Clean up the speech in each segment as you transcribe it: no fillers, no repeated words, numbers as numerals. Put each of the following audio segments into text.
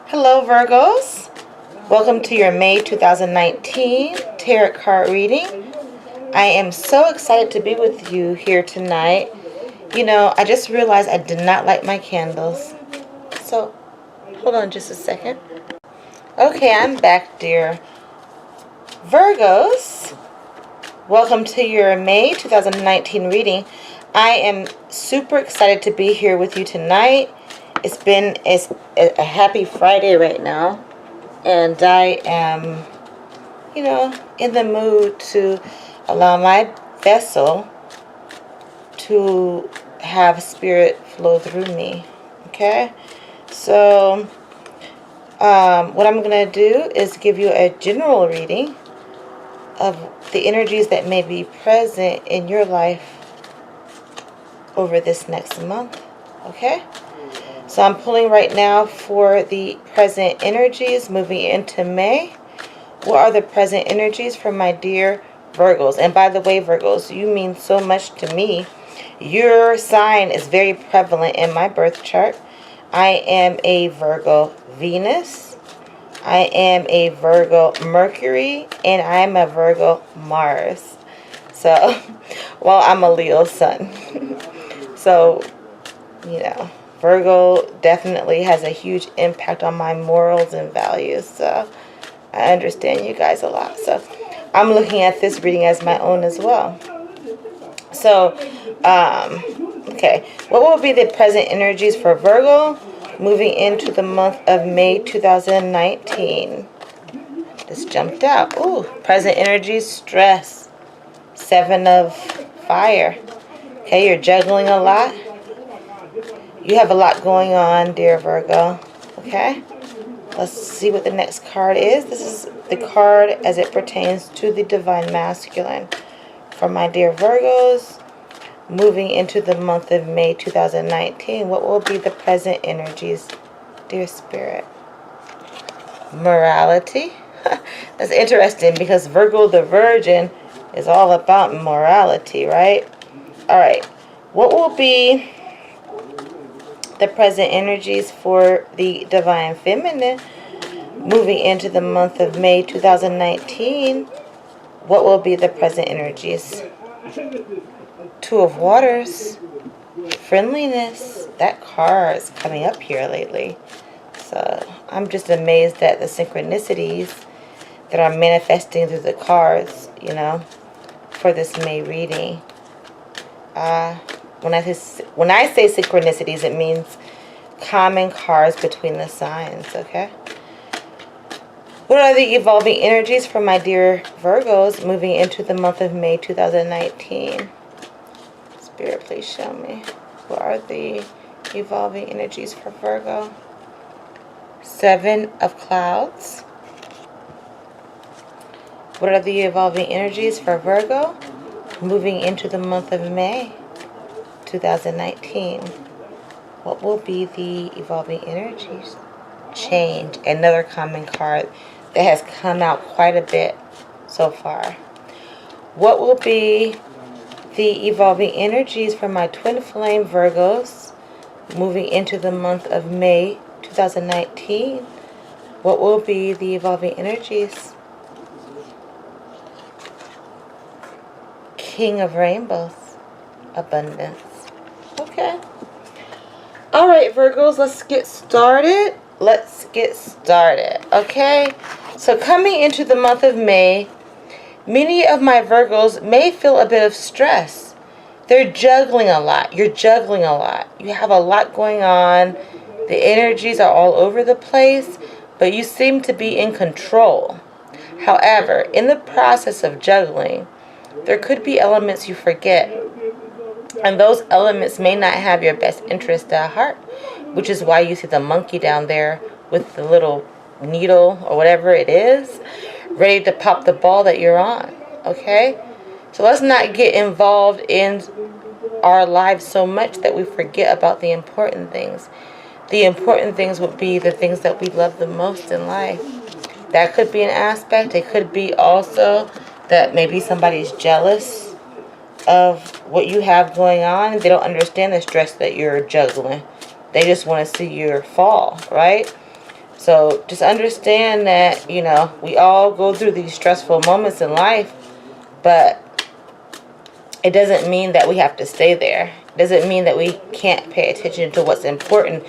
Hello, Virgos. Welcome to your May 2019 Tarot card reading. I am so excited to be with you here tonight. You know, I just realized I did not light my candles. So, hold on just a second. Okay, I'm back, dear Virgos. Welcome to your May 2019 reading. I am super excited to be here with you tonight. It's been a happy Friday right now. And I am, you know, in the mood to allow my vessel to have spirit flow through me. Okay? So, what I'm going to do is give you a general reading of the energies that may be present in your life over this next month. Okay? So I'm pulling right now for the present energies moving into May. What are the present energies for my dear Virgos? And by the way, Virgos, you mean so much to me. Your sign is very prevalent in my birth chart. I am a Virgo Venus. I am a Virgo Mercury. And I'm a Virgo Mars. So, well, I'm a Leo Sun. So, you know, Virgo definitely has a huge impact on my morals and values. So I understand you guys a lot. So I'm looking at this reading as my own as well. So, okay. What will be the present energies for Virgo moving into the month of May 2019? This jumped out. Ooh, present energies, stress. 7 of fire. Okay, you're juggling a lot. You have a lot going on, dear Virgo. Okay? Let's see what the next card is. This is the card as it pertains to the Divine Masculine. For my dear Virgos, moving into the month of May 2019, what will be the present energies, dear Spirit? Morality. That's interesting because Virgo the Virgin is all about morality, right? All right. What will be the present energies for the Divine Feminine moving into the month of May 2019? What will be the present energies? 2 of Waters, friendliness. That card is coming up here lately. So I'm just amazed at the synchronicities that are manifesting through the cards, you know, for this May reading. When I say synchronicities, it means common cards between the signs, okay? What are the evolving energies for my dear Virgos moving into the month of May 2019? Spirit, please show me. What are the evolving energies for Virgo? 7 of Clouds. What are the evolving energies for Virgo moving into the month of May 2019? What will be the evolving energies? Change. Another common card that has come out quite a bit so far. What will be the evolving energies for my twin flame Virgos moving into the month of May 2019? What will be the evolving energies? King of Rainbows. Abundance. Okay. All right, Virgos, let's get started. Okay? So coming into the month of May, many of my Virgos may feel a bit of stress. They're juggling a lot. You're juggling a lot. You have a lot going on. The energies are all over the place, but you seem to be in control. However, in the process of juggling, there could be elements you forget. And those elements may not have your best interest at heart, which is why you see the monkey down there with the little needle or whatever it is, ready to pop the ball that you're on. Okay? So let's not get involved in our lives so much that we forget about the important things. The important things would be the things that we love the most in life. That could be an aspect. It could be also that maybe somebody's jealous of what you have going on. They don't understand the stress that you're juggling. They just want to see your fall, right? So just understand that, you know, we all go through these stressful moments in life, but it doesn't mean that we have to stay there. It doesn't mean that we can't pay attention to what's important.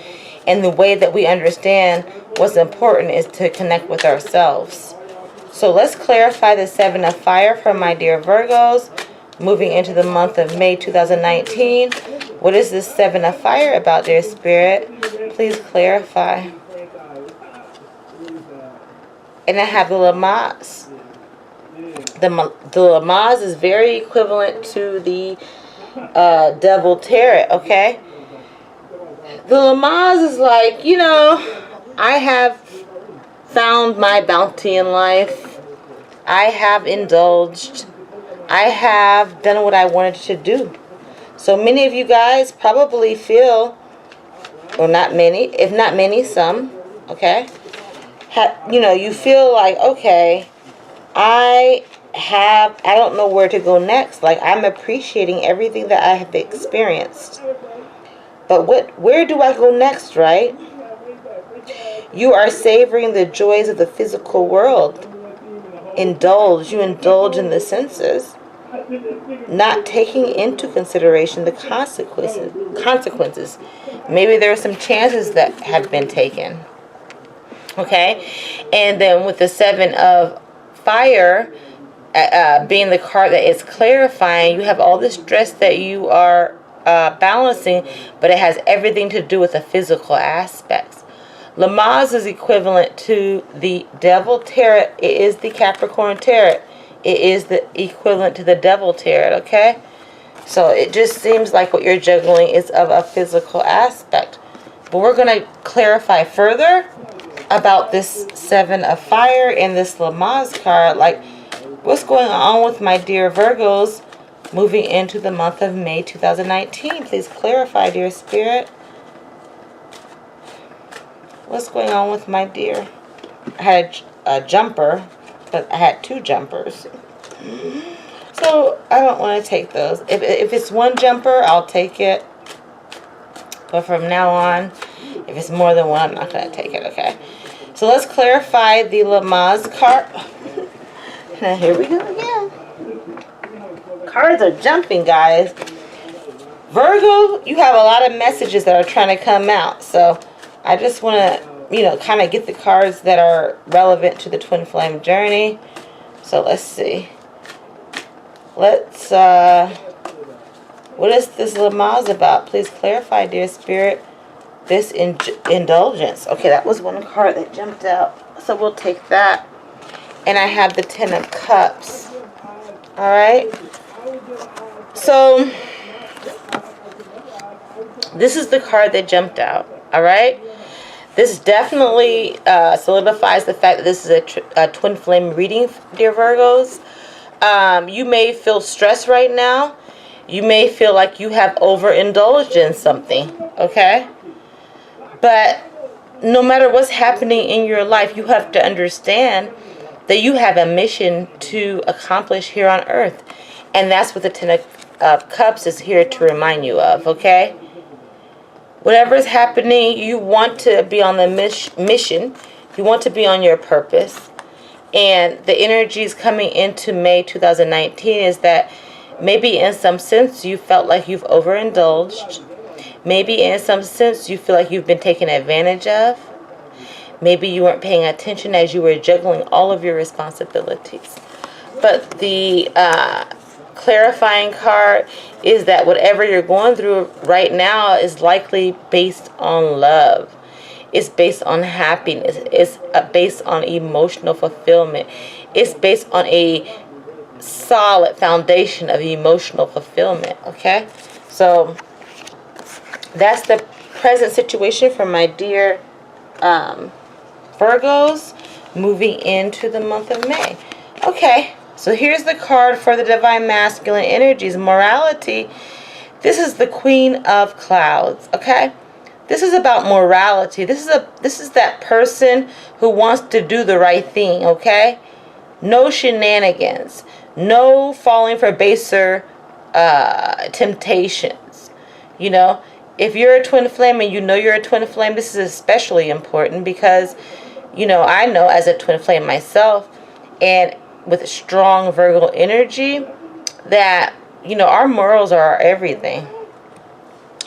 And the way that we understand what's important is to connect with ourselves. So let's clarify the 7 of fire for my dear Virgos, moving into the month of May 2019. What is this 7 of fire about, dear Spirit? Please clarify. And I have the Lamaze. The Lamaze is very equivalent to the Devil Tarot, okay? The Lamaze is like, you know, I have found my bounty in life. I have indulged. I have done what I wanted to do. So many of you guys probably feel, well, not many, if not many, some, okay? You know, you feel like, okay, I don't know where to go next. Like, I'm appreciating everything that I have experienced. But where do I go next, right? You are savoring the joys of the physical world. You indulge in the senses, not taking into consideration the consequences. Maybe there are some chances that have been taken. Okay? And then with the 7 of fire, being the card that is clarifying, you have all the stress that you are balancing, but it has everything to do with the physical aspects. Lamaze is equivalent to the Devil Tarot. It is the Capricorn Tarot. It is the equivalent to the Devil Tarot, okay? So it just seems like what you're juggling is of a physical aspect. But we're going to clarify further about this 7 of fire and this Lamaze card. Like, what's going on with my dear Virgos moving into the month of May 2019? Please clarify, dear Spirit. What's going on with my dear? I had a jumper, but I had 2 jumpers. So I don't want to take those. If it's 1 jumper, I'll take it. But from now on, if it's more than 1, I'm not going to take it, okay? So let's clarify the Lamaze card. Now here we go again. Cards are jumping, guys. Virgo, you have a lot of messages that are trying to come out. So I just want to, you know, kind of get the cards that are relevant to the twin flame journey. So let's see. Let's, what is this Lamaze about? Please clarify, dear Spirit. This indulgence. Okay, that was 1 card that jumped out. So we'll take that. And I have the 10 of Cups. Alright. So, this is the card that jumped out. Alright. This definitely solidifies the fact that this is a twin flame reading, dear Virgos. You may feel stressed right now. You may feel like you have overindulged in something. Okay. But no matter what's happening in your life, you have to understand that you have a mission to accomplish here on earth. And that's what the 10 of Cups is here to remind you of, okay? Whatever is happening, you want to be on the mission. You want to be on your purpose. And the energies coming into May 2019 is that maybe in some sense you felt like you've overindulged. Maybe in some sense you feel like you've been taken advantage of. Maybe you weren't paying attention as you were juggling all of your responsibilities. But the clarifying card is that whatever you're going through right now is likely based on love. It's based on happiness. It's based on emotional fulfillment. It's based on a solid foundation of emotional fulfillment. Okay? So that's the present situation for my dear Virgos moving into the month of May. Okay, so here's the card for the divine masculine energies, morality. This is the Queen of Clouds, okay? This is about morality. This is that person who wants to do the right thing, okay? No shenanigans. No falling for baser temptations. You know, If you're a twin flame and you know you're a twin flame, this is especially important because, I know as a twin flame myself, and with strong Virgo energy, that, our morals are our everything.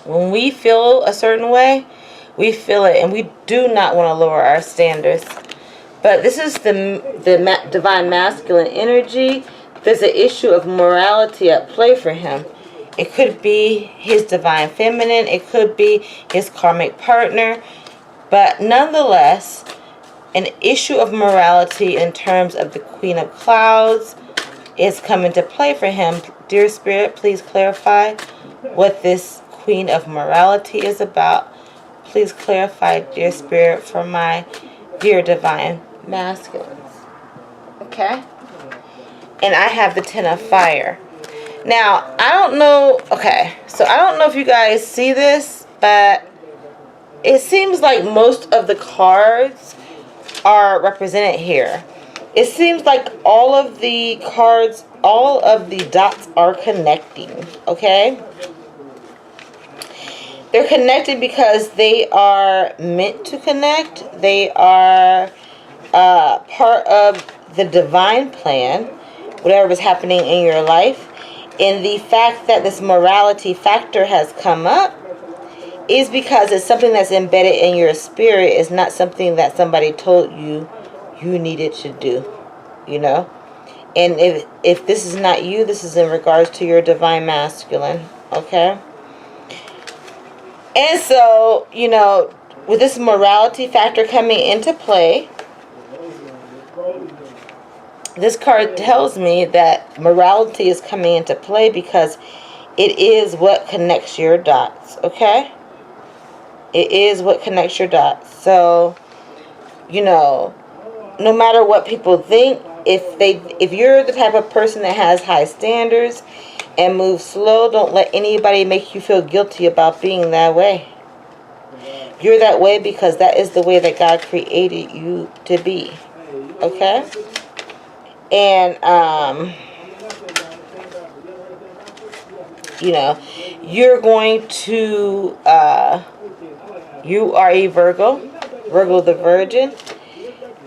When we feel a certain way, we feel it, and we do not want to lower our standards. But this is the divine masculine energy. There's an issue of morality at play for him. It could be his divine feminine. It could be his karmic partner. But nonetheless, an issue of morality in terms of the Queen of Clouds is coming to play for him. Dear Spirit, please clarify what this Queen of Morality is about. Please clarify, dear Spirit, for my dear divine masculines. Okay? And I have the Ten of Fire. Now, I don't know, okay, so I don't know if you guys see this, but it seems like most of the cards are represented here. It seems like all of the cards, all of the dots are connecting, okay? They're connected because they are meant to connect. They are part of the divine plan, whatever is happening in your life. And the fact that this morality factor has come up is because it's something that's embedded in your spirit. It's not something that somebody told you needed to do, And if this is not you, this is in regards to your divine masculine, okay? And so, with this morality factor coming into play, this card tells me that morality is coming into play because it is what connects your dots, okay? It is what connects your dots. So, no matter what people think, if you're the type of person that has high standards and moves slow, don't let anybody make you feel guilty about being that way. You're that way because that is the way that God created you to be, okay? And, you're going to, you are a Virgo the Virgin.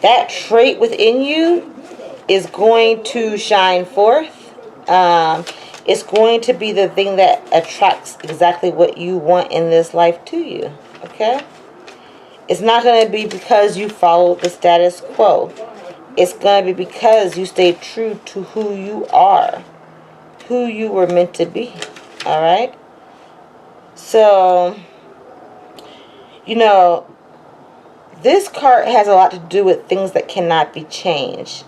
That trait within you is going to shine forth. It's going to be the thing that attracts exactly what you want in this life to you, okay? It's not going to be because you followed the status quo. It's going to be because you stayed true to who you are, who you were meant to be, all right? So, this card has a lot to do with things that cannot be changed.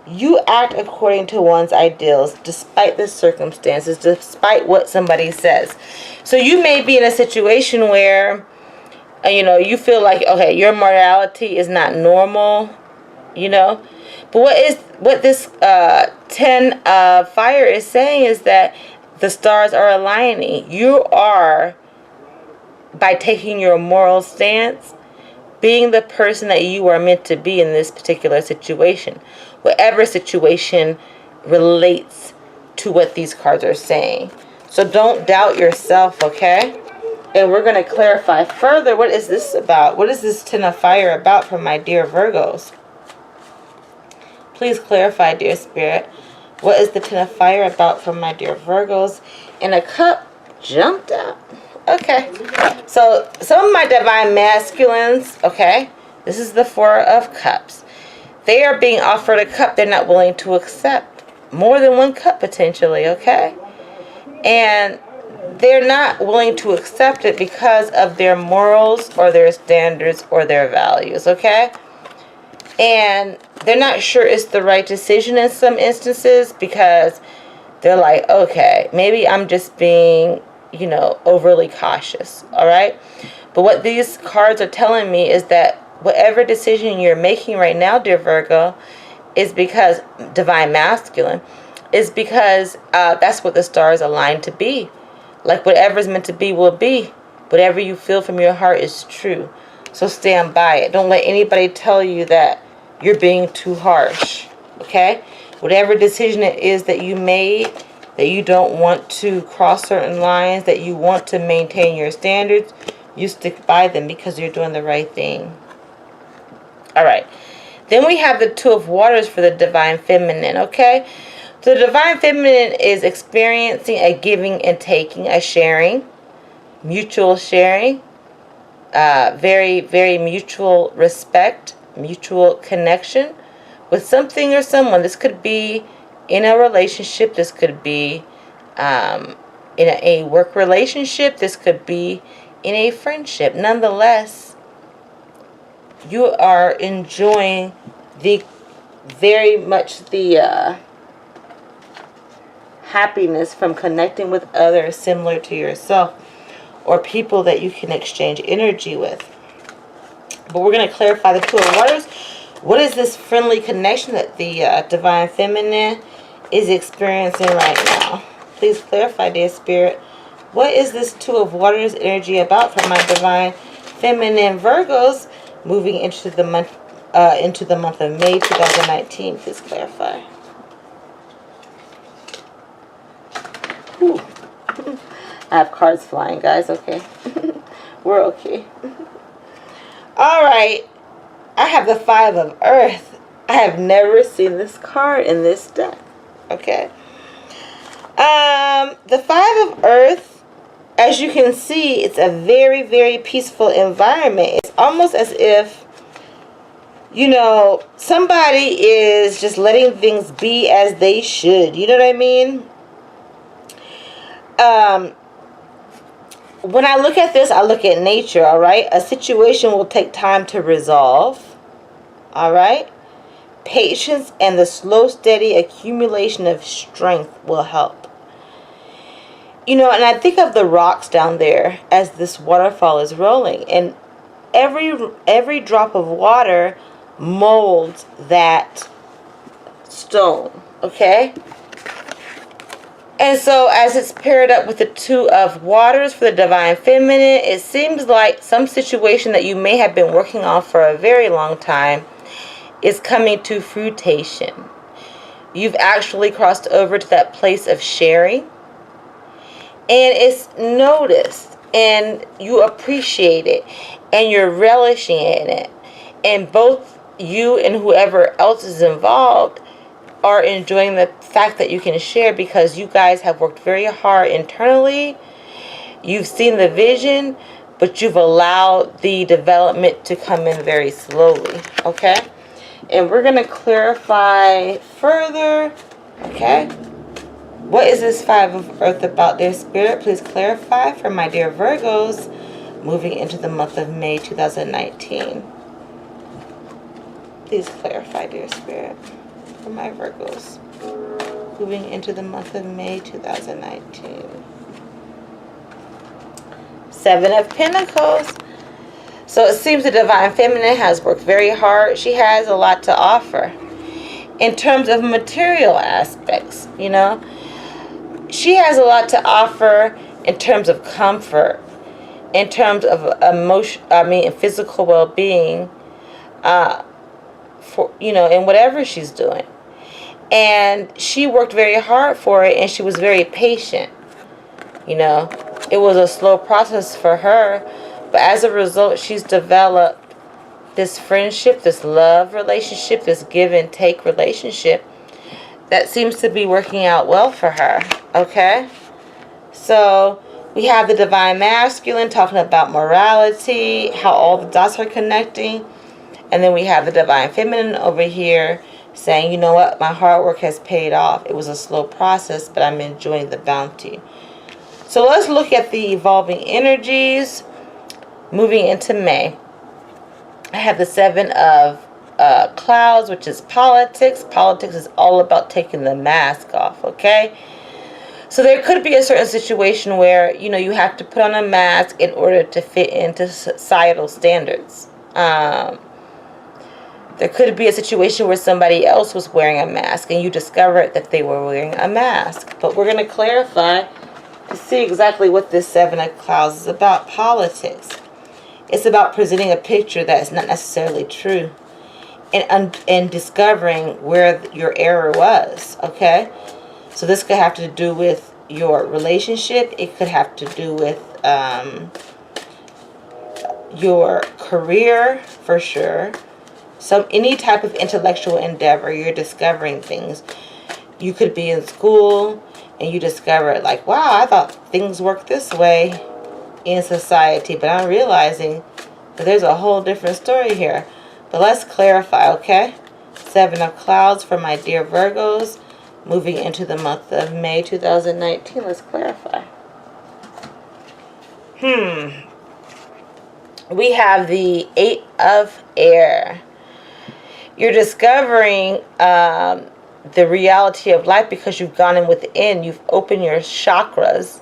You act according to one's ideals, despite the circumstances, despite what somebody says. So you may be in a situation where, you feel like, okay, your morality is not normal, But what this 10 of fire is saying is that the stars are aligning. You are, by taking your moral stance, being the person that you are meant to be in this particular situation. Whatever situation relates to what these cards are saying. So don't doubt yourself, okay? And we're going to clarify further, what is this about? What is this Ten of Fire about for my dear Virgos? Please clarify, dear Spirit. What is the Ten of Fire about for my dear Virgos? And a cup jumped out. Okay. So some of my divine masculines, okay, this is the Four of Cups. They are being offered a cup they're not willing to accept. More than one cup potentially, okay? And they're not willing to accept it because of their morals or their standards or their values, okay? And they're not sure it's the right decision in some instances because they're like, okay, maybe I'm just being, overly cautious, all right? But what these cards are telling me is that whatever decision you're making right now, dear Virgo, is because, divine masculine, is because that's what the stars align to be. Like whatever's meant to be will be. Whatever you feel from your heart is true. So stand by it. Don't let anybody tell you that you're being too harsh. Okay? Whatever decision it is that you made, that you don't want to cross certain lines, that you want to maintain your standards, you stick by them because you're doing the right thing. All right. Then we have the Two of Waters for the Divine Feminine, okay? So the Divine Feminine is experiencing a giving and taking, a sharing, mutual sharing, very, very mutual respect, mutual connection with something or someone. This could be in a relationship. This could be in a work relationship. This could be in a friendship. Nonetheless, you are enjoying the very much the happiness from connecting with others similar to yourself, or people that you can exchange energy with. But we're going to clarify the Two of Waters. What is this friendly connection that the Divine Feminine is experiencing right now? Please clarify, dear Spirit. What is this Two of Waters energy about for my Divine Feminine Virgos moving into the month of May 2019? Please clarify. Whew. I have cards flying, guys. Okay. We're okay. All right. I have the Five of Earth. I have never seen this card in this deck. Okay. The Five of Earth, as you can see, it's a very, very peaceful environment. It's almost as if, you know, somebody is just letting things be as they should. You know what I mean? When I look at this, I look at nature, all right? A situation will take time to resolve, all right? Patience and the slow, steady accumulation of strength will help. You know, and I think of the rocks down there as this waterfall is rolling. And every drop of water molds that stone, okay? And so as it's paired up with the Two of Waters for the Divine Feminine, it seems like some situation that you may have been working on for a very long time is coming to fruition. You've actually crossed over to that place of sharing. And it's noticed. And you appreciate it. And you're relishing in it. And both you and whoever else is involved are enjoying the fact that you can share, because you guys have worked very hard internally. You've seen the vision, but you've allowed the development to come in very slowly. Okay? And we're going to clarify further. Okay? What is this Five of Earth about, dear Spirit? Please clarify for my dear Virgos moving into the month of May 2019. Please clarify, dear Spirit, for my Virgos moving into the month of May 2019. Seven of Pentacles. So it seems the Divine Feminine has worked very hard. She has a lot to offer in terms of material aspects, you know. She has a lot to offer in terms of comfort, in terms of physical well-being, for, you know, in whatever she's doing. And she worked very hard for it, and she was very patient. You know, it was a slow process for her, but as a result, she's developed this friendship, this love relationship, this give and take relationship that seems to be working out well for her. Okay? So we have the Divine Masculine talking about morality, how all the dots are connecting. And then we have the Divine Feminine over here saying, you know what, my hard work has paid off. It was a slow process, but I'm enjoying the bounty. So let's look at the evolving energies moving into May. I have the Seven of Clouds, which is politics. Politics is all about taking the mask off, okay? So there could be a certain situation where, you know, you have to put on a mask in order to fit into societal standards. There could be a situation where somebody else was wearing a mask and you discovered that they were wearing a mask. But we're going to clarify to see exactly what this Seven of Clouds is about. Politics. It's about presenting a picture that is not necessarily true. And discovering where your error was. Okay? So this could have to do with your relationship. It could have to do with your career, for sure. Any type of intellectual endeavor, you're discovering things. You could be in school and you discover, like, wow, I thought things work this way in society, but I'm realizing that there's a whole different story here. But let's clarify, okay? 7 of Clouds for my dear Virgos, moving into the month of May 2019. Let's clarify. We have the 8 of Air. You're discovering the reality of life because you've gone in within. You've opened your chakras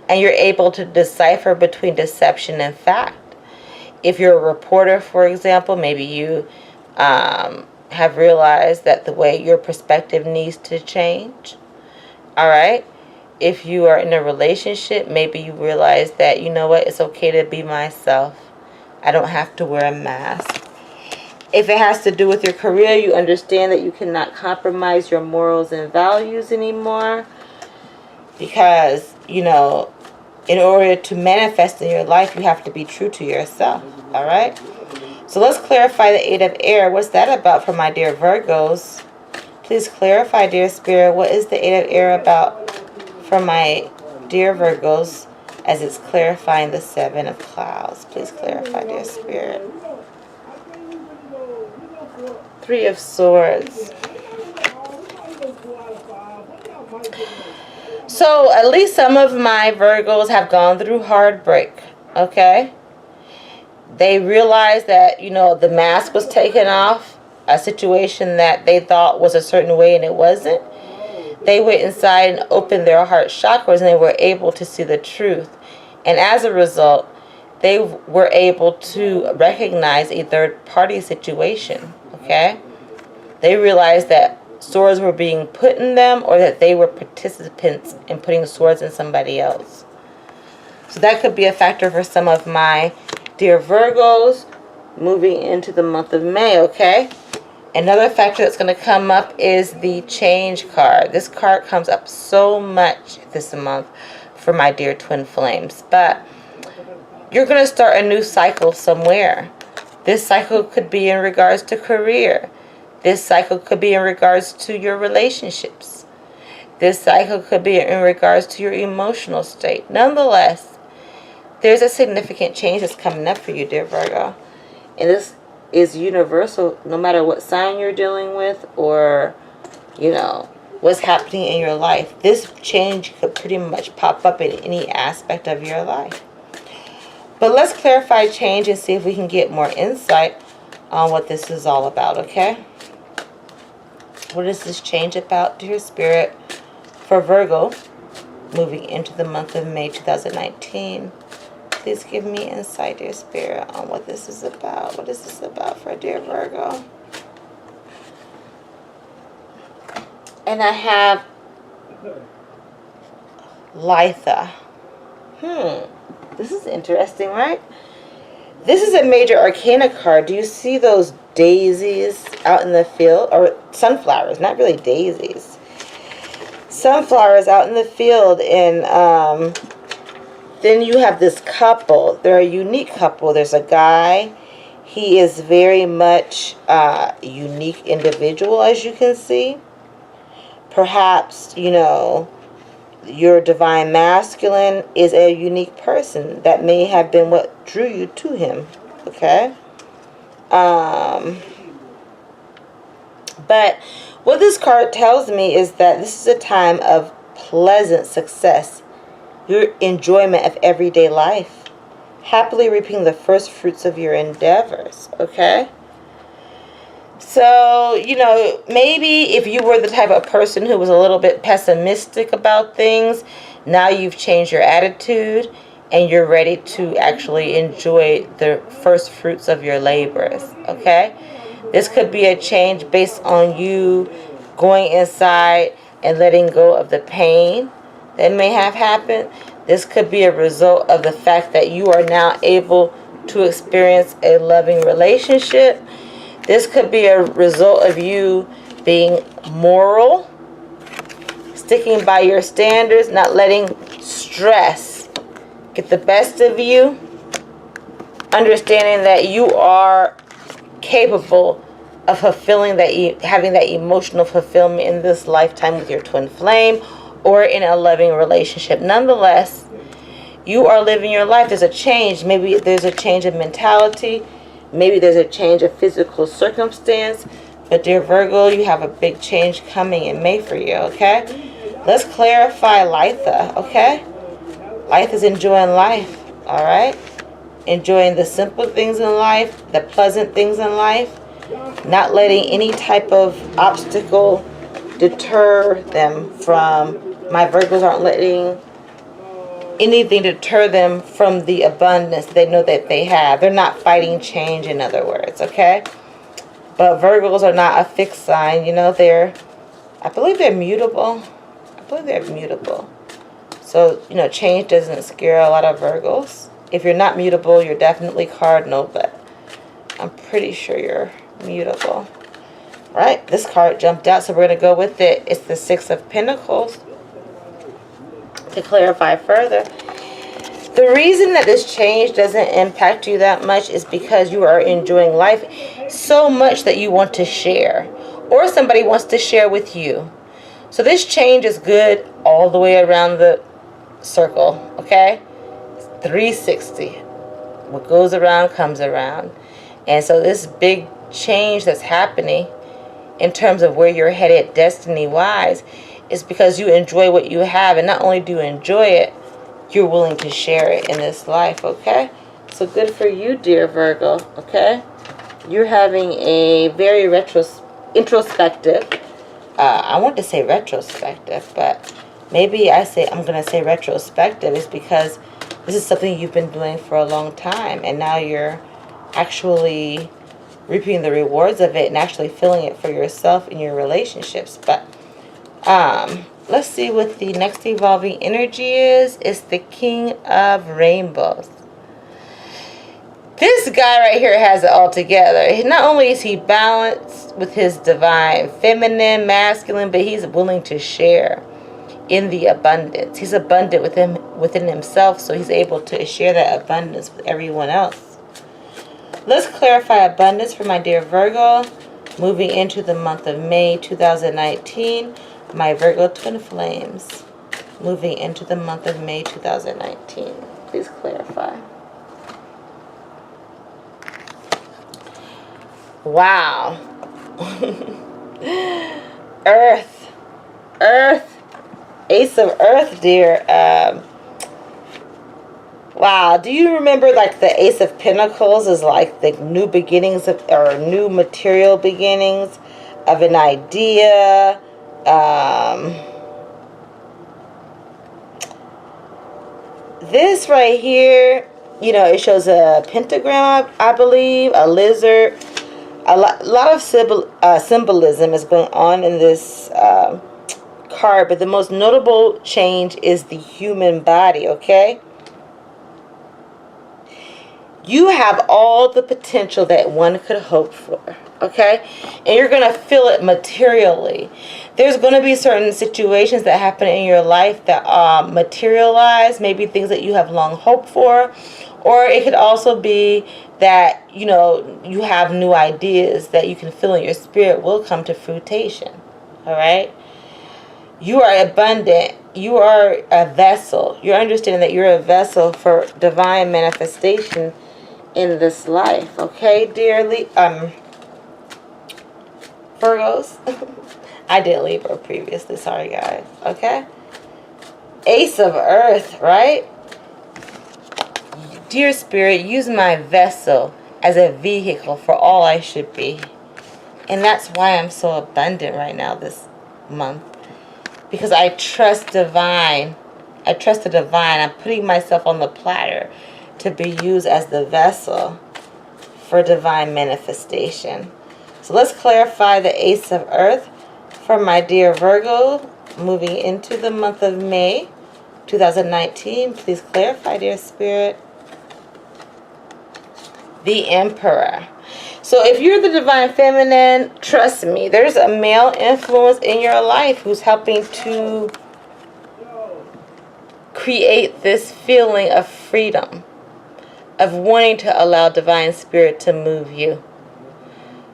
and you're able to decipher between deception and fact. If you're a reporter, for example, maybe you have realized that the way your perspective needs to change. All right. If you are in a relationship, maybe you realize that, you know what, it's okay to be myself. I don't have to wear a mask. If it has to do with your career, you understand that you cannot compromise your morals and values anymore. Because, you know, in order to manifest in your life, you have to be true to yourself. All right? So let's clarify the 8 of Air. What's that about for my dear Virgos? Please clarify, dear Spirit. What is the 8 of Air about for my dear Virgos as it's clarifying the 7 of Clouds? Please clarify, dear Spirit. 3 of Swords. So at least some of my Virgos have gone through heartbreak. Okay? They realized that, you know, the mask was taken off. A situation that they thought was a certain way and it wasn't. They went inside and opened their heart chakras and they were able to see the truth. And as a result, they were able to recognize a third-party situation. Okay? They realized that swords were being put in them or that they were participants in putting swords in somebody else. So that could be a factor for some of my dear Virgos moving into the month of May, okay? Another factor that's going to come up is the change card. This card comes up so much this month for my dear twin flames. But you're going to start a new cycle somewhere. This cycle could be in regards to career. This cycle could be in regards to your relationships. This cycle could be in regards to your emotional state. Nonetheless, there's a significant change that's coming up for you, dear Virgo. And this is universal no matter what sign you're dealing with or, you know, what's happening in your life. This change could pretty much pop up in any aspect of your life. But let's clarify change and see if we can get more insight on what this is all about, okay? What is this change about, dear Spirit, for Virgo moving into the month of May 2019? Please give me insight, dear Spirit, on what this is about. What is this about for dear Virgo? And I have Litha. This is interesting, right? This is a major arcana card. Do you see those daisies out in the field? Or sunflowers, not really daisies. Sunflowers out in the field. And then you have this couple. They're a unique couple. There's a guy. He is very much a unique individual, as you can see. Perhaps, you know, your divine masculine is a unique person. That may have been what drew you to him. Okay? But what this card tells me is that this is a time of pleasant success. Your enjoyment of everyday life. Happily reaping the first fruits of your endeavors. Okay? So, you know, maybe if you were the type of person who was a little bit pessimistic about things, now you've changed your attitude and you're ready to actually enjoy the first fruits of your labors, okay? This could be a change based on you going inside and letting go of the pain that may have happened. This could be a result of the fact that you are now able to experience a loving relationship. This could be a result of you being moral, sticking by your standards, not letting stress get the best of you, understanding that you are capable of fulfilling that, having that emotional fulfillment in this lifetime with your twin flame or in a loving relationship. Nonetheless, you are living your life. There's a change. Maybe there's a change of mentality. Maybe there's a change of physical circumstance. But dear Virgo, you have a big change coming in May for you, okay? Let's clarify Litha, okay? Litha is enjoying life, all right? Enjoying the simple things in life, the pleasant things in life. Not letting any type of obstacle deter them from, my Virgos aren't letting anything deter them from the abundance they know that they have. They're not fighting change, in other words, okay? But Virgos are not a fixed sign. You know, I believe they're mutable. I believe they're mutable. So, you know, change doesn't scare a lot of Virgos. If you're not mutable, you're definitely cardinal, but I'm pretty sure you're mutable. Right? This card jumped out, so we're going to go with it. It's the Six of Pentacles. To clarify further, the reason that this change doesn't impact you that much is because you are enjoying life so much that you want to share, or somebody wants to share with you. So this change is good all the way around the circle, okay? It's 360. What goes around comes around. And so this big change that's happening in terms of where you're headed destiny-wise is because you enjoy what you have. And not only do you enjoy it, you're willing to share it in this life, okay? So good for you, dear Virgo, okay? You're having a very introspective, I want to say retrospective, but maybe I'm going to say retrospective is because this is something you've been doing for a long time, and now you're actually reaping the rewards of it and actually feeling it for yourself in your relationships. But let's see what the next evolving energy is. It's the King of Rainbows. This guy right here has it all together. Not only is he balanced with his divine feminine, masculine, but he's willing to share in the abundance. He's abundant within himself, so he's able to share that abundance with everyone else. Let's clarify abundance for my dear Virgo. Moving into the month of May 2019, my Virgo twin flames. Moving into the month of May 2019. Please clarify. Wow. Earth. Ace of Earth, dear. Wow. Do you remember like the Ace of Pentacles is like the new beginnings of, or new material beginnings of an idea? This right here, you know, it shows a pentagram, I believe, a lizard. A lot of symbolism is going on in this card, but the most notable change is the human body, okay? You have all the potential that one could hope for, okay? And you're going to feel it materially. There's going to be certain situations that happen in your life that materialize, maybe things that you have long hoped for, or it could also be that, you know, you have new ideas that you can feel in your spirit will come to fruition, all right? You are abundant. You are a vessel. You're understanding that you're a vessel for divine manifestation in this life, okay, dearly Virgos. I did Libra previously, sorry guys, okay? Ace of Earth, right? Dear Spirit, use my vessel as a vehicle for all I should be. And that's why I'm so abundant right now this month. Because I trust divine. I trust the divine. I'm putting myself on the platter to be used as the vessel for divine manifestation. So let's clarify the Ace of Earth for my dear Virgo moving into the month of May 2019. Please clarify, dear Spirit. The Emperor. So if you're the divine feminine, trust me, there's a male influence in your life who's helping to create this feeling of freedom, of wanting to allow divine spirit to move you.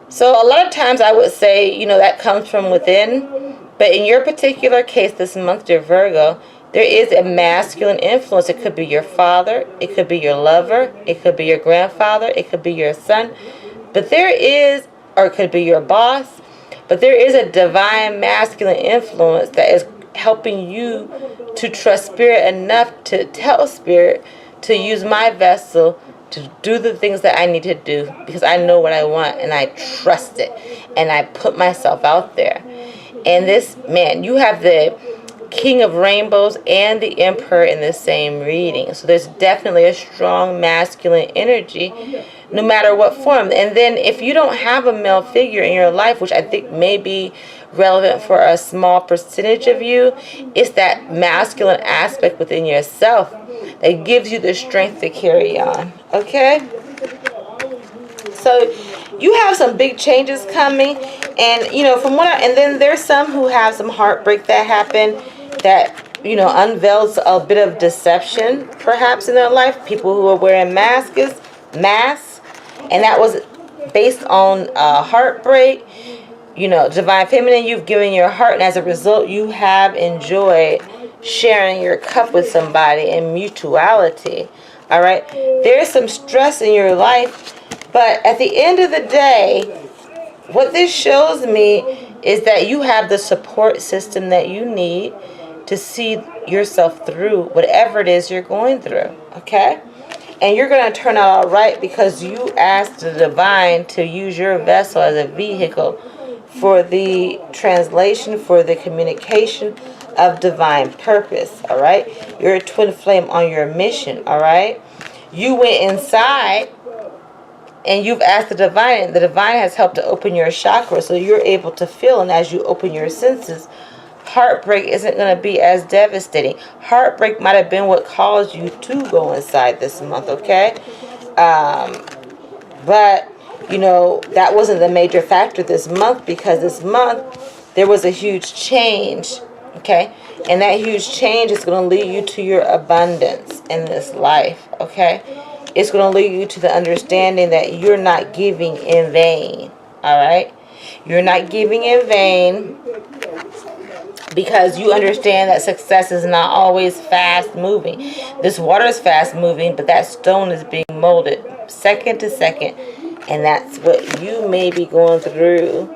So a lot of times I would say, that comes from within. But in your particular case this month, dear Virgo, there is a masculine influence. It could be your father. It could be your lover. It could be your grandfather. It could be your son. But there is, or it could be your boss. But there is a divine masculine influence that is helping you to trust spirit enough to tell spirit to use my vessel to do the things that I need to do, because I know what I want and I trust it and I put myself out there. And this, man, you have the King of Rainbows and the Emperor in the same reading. So there's definitely a strong masculine energy, no matter what form. And then if you don't have a male figure in your life, which I think may be relevant for a small percentage of you, it's that masculine aspect within yourself that gives you the strength to carry on. Okay? So you have some big changes coming, and and then there's some who have some heartbreak that happened that unveils a bit of deception perhaps in their life. People who are wearing masks, and that was based on heartbreak. Divine feminine, you've given your heart, and as a result you have enjoyed sharing your cup with somebody in mutuality. All right, there's some stress in your life. But at the end of the day, what this shows me is that you have the support system that you need to see yourself through whatever it is you're going through, okay? And you're going to turn out all right because you asked the divine to use your vessel as a vehicle for the translation, for the communication of divine purpose, all right? You're a twin flame on your mission, all right? You went inside and you've asked the divine, and the divine has helped to open your chakra so you're able to feel. And as you open your senses, heartbreak isn't going to be as devastating. Heartbreak might have been what caused you to go inside this month, okay? But, that wasn't the major factor this month, because this month there was a huge change, okay? And that huge change is going to lead you to your abundance in this life, okay? It's going to lead you to the understanding that you're not giving in vain, all right? You're not giving in vain because you understand that success is not always fast moving. This water is fast moving, but that stone is being molded second to second. And that's what you may be going through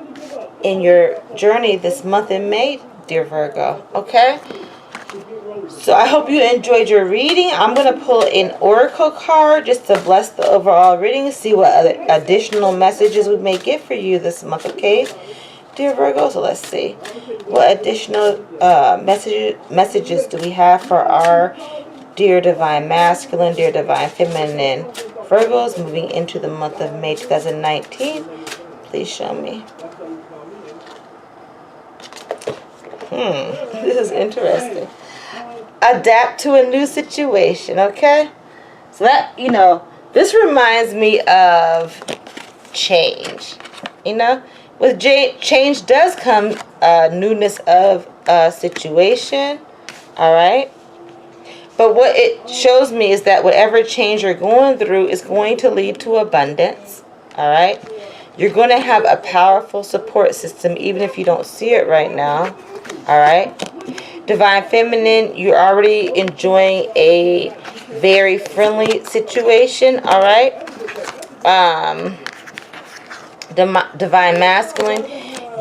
in your journey this month in May, dear Virgo, okay? So I hope you enjoyed your reading. I'm going to pull an oracle card just to bless the overall reading, see what other additional messages we may get for you this month, okay, dear Virgo? So let's see. What additional messages do we have for our dear divine masculine, dear divine feminine Virgos moving into the month of May 2019? Please show me. This is interesting. Adapt to a new situation, okay? So that, this reminds me of change. With change does come newness of a situation, all right? But what it shows me is that whatever change you're going through is going to lead to abundance, all right? You're going to have a powerful support system even if you don't see it right now, all right? Divine feminine, you're already enjoying a very friendly situation, all right? Divine masculine,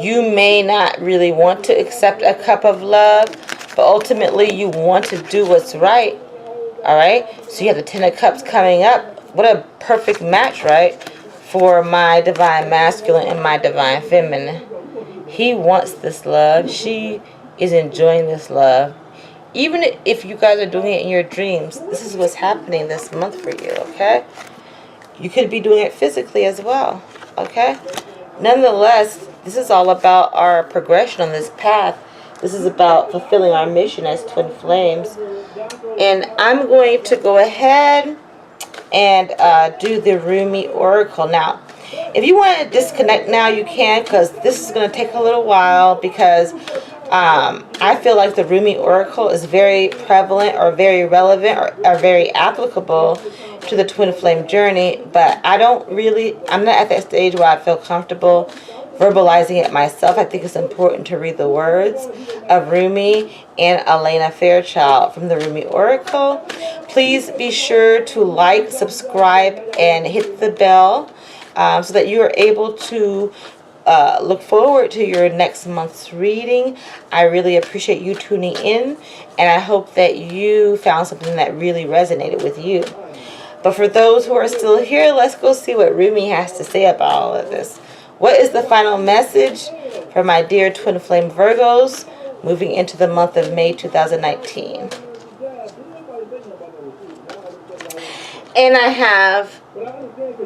you may not really want to accept a cup of love, but ultimately you want to do what's right, all right? So you have the Ten of Cups coming up. What a perfect match, right, for my divine masculine and my divine feminine. He wants this love. She is enjoying this love. Even if you guys are doing it in your dreams, this is what's happening this month for you, okay? You could be doing it physically as well, okay? Nonetheless, this is all about our progression on this path. This is about fulfilling our mission as twin flames. And I'm going to go ahead and do the Rumi Oracle. Now, If you want to disconnect now, you can, because this is going to take a little while, because I feel like the Rumi Oracle is very prevalent or very relevant or very applicable to the twin flame journey, but I'm not at that stage where I feel comfortable verbalizing it myself. I think it's important to read the words of Rumi and Elena Fairchild from the Rumi Oracle. Please be sure to like, subscribe, and hit the bell so that you are able to look forward to your next month's reading. I really appreciate you tuning in, and I hope that you found something that really resonated with you. But for those who are still here, let's go see what Rumi has to say about all of this. What is the final message for my dear twin flame Virgos moving into the month of May 2019? And I have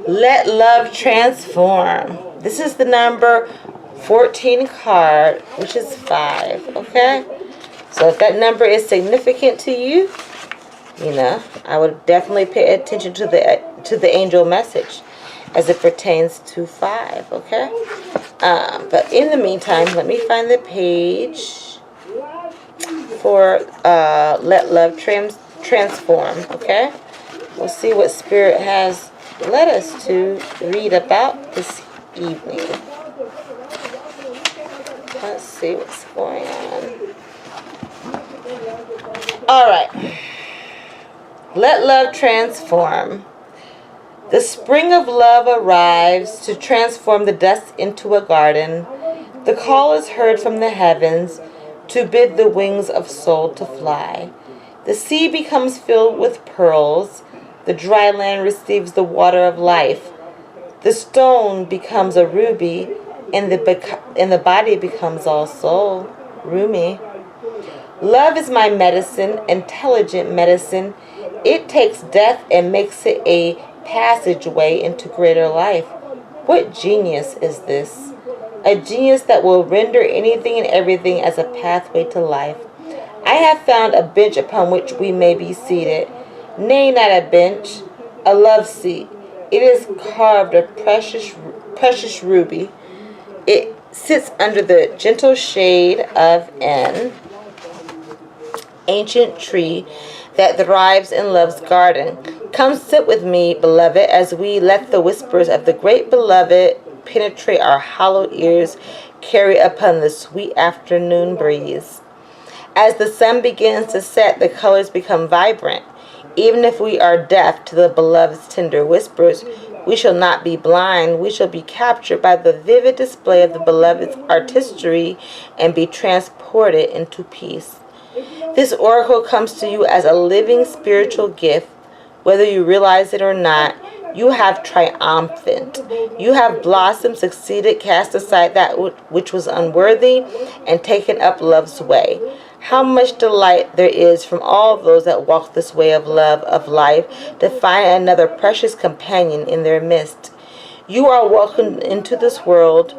Let Love Transform. This is the number 14 card, which is 5, okay? So if that number is significant to you, I would definitely pay attention to the angel message as it pertains to 5, okay? But in the meantime, let me find the page for Let Love Transform, okay? We'll see what Spirit has led us to read about this evening. Let's see what's going on. All right. Let love transform. The spring of love arrives to transform the dust into a garden. The call is heard from the heavens to bid the wings of soul to fly. The sea becomes filled with pearls. The dry land receives the water of life. The stone becomes a ruby, and the body becomes all soul. Rumi. Love is my medicine, intelligent medicine. It takes death and makes it a passageway into greater life. What genius is this? A genius that will render anything and everything as a pathway to life. I have found a bench upon which we may be seated. Nay, not a bench, a love seat. It is carved of precious ruby. It sits under the gentle shade of an ancient tree that thrives in love's garden. Come sit with me, beloved, as we let the whispers of the great beloved penetrate our hollow ears, carry upon the sweet afternoon breeze. As the sun begins to set, the colors become vibrant. Even if we are deaf to the beloved's tender whispers, we shall not be blind. We shall be captured by the vivid display of the beloved's artistry and be transported into peace. This oracle comes to you as a living spiritual gift. Whether you realize it or not, you have triumphant. You have blossomed, succeeded, cast aside that which was unworthy, and taken up love's way. How much delight there is from all those that walk this way of love, of life, to find another precious companion in their midst. You are welcomed into this world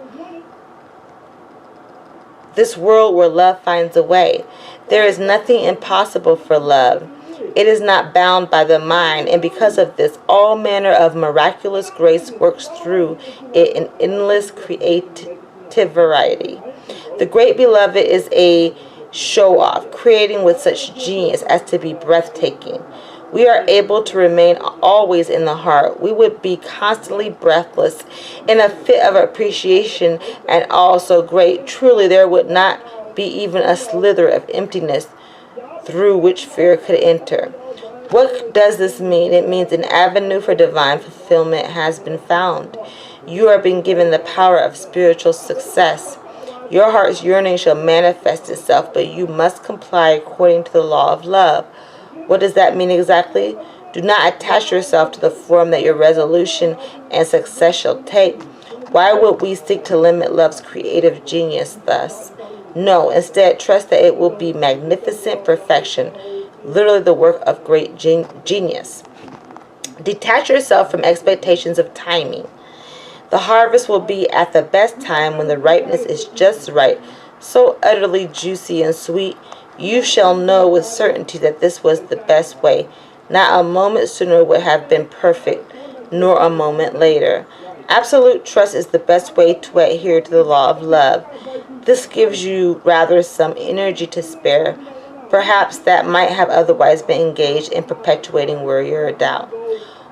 where love finds a way. There is nothing impossible for love. It is not bound by the mind, and because of this, all manner of miraculous grace works through it in endless creative variety. The great beloved is a show-off, creating with such genius as to be breathtaking. We are able to remain always in the heart. We would be constantly breathless in a fit of appreciation and all so great. Truly, there would not be even a slither of emptiness through which fear could enter. What does this mean? It means an avenue for divine fulfillment has been found. You are being given the power of spiritual success. Your heart's yearning shall manifest itself, but you must comply according to the law of love. What does that mean exactly? Do not attach yourself to the form that your resolution and success shall take. Why would we seek to limit love's creative genius thus? No, instead trust that it will be magnificent perfection, literally the work of great genius. Detach yourself from expectations of timing. The harvest will be at the best time when the ripeness is just right, so utterly juicy and sweet. You shall know with certainty that this was the best way. Not a moment sooner would have been perfect, nor a moment later. Absolute trust is the best way to adhere to the law of love. This gives you rather some energy to spare, perhaps that might have otherwise been engaged in perpetuating worry or doubt.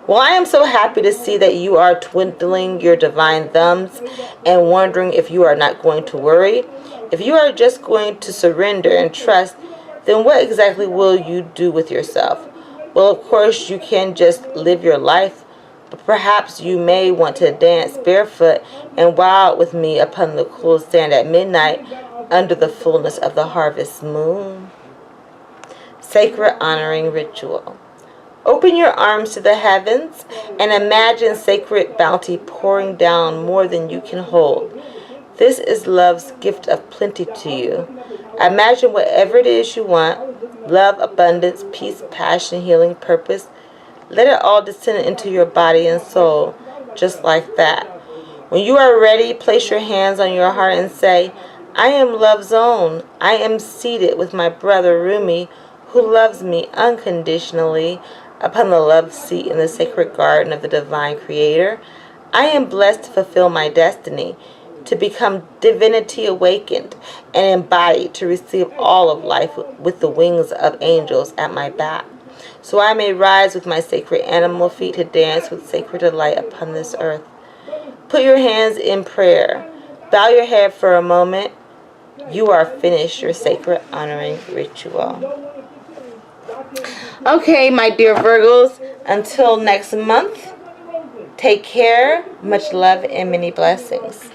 Well, I am so happy to see that you are twiddling your divine thumbs and wondering if you are not going to worry. If you are just going to surrender and trust, then what exactly will you do with yourself? Well, of course, you can just live your life, but perhaps you may want to dance barefoot and wild with me upon the cool sand at midnight under the fullness of the harvest moon. Sacred honoring ritual. Open your arms to the heavens and imagine sacred bounty pouring down more than you can hold. This is love's gift of plenty to you. Imagine whatever it is you want: love, abundance, peace, passion, healing, purpose. Let it all descend into your body and soul, just like that. When you are ready, place your hands on your heart and say, I am love's own. I am seated with my brother Rumi, who loves me unconditionally, upon the love seat in the sacred garden of the divine creator. I am blessed to fulfill my destiny, to become divinity awakened and embodied, to receive all of life with the wings of angels at my back, so I may rise with my sacred animal feet to dance with sacred delight upon this earth. Put your hands in prayer. Bow your head for a moment. You are finished your sacred honoring ritual. Okay, my dear Virgos, until next month, take care, much love, and many blessings.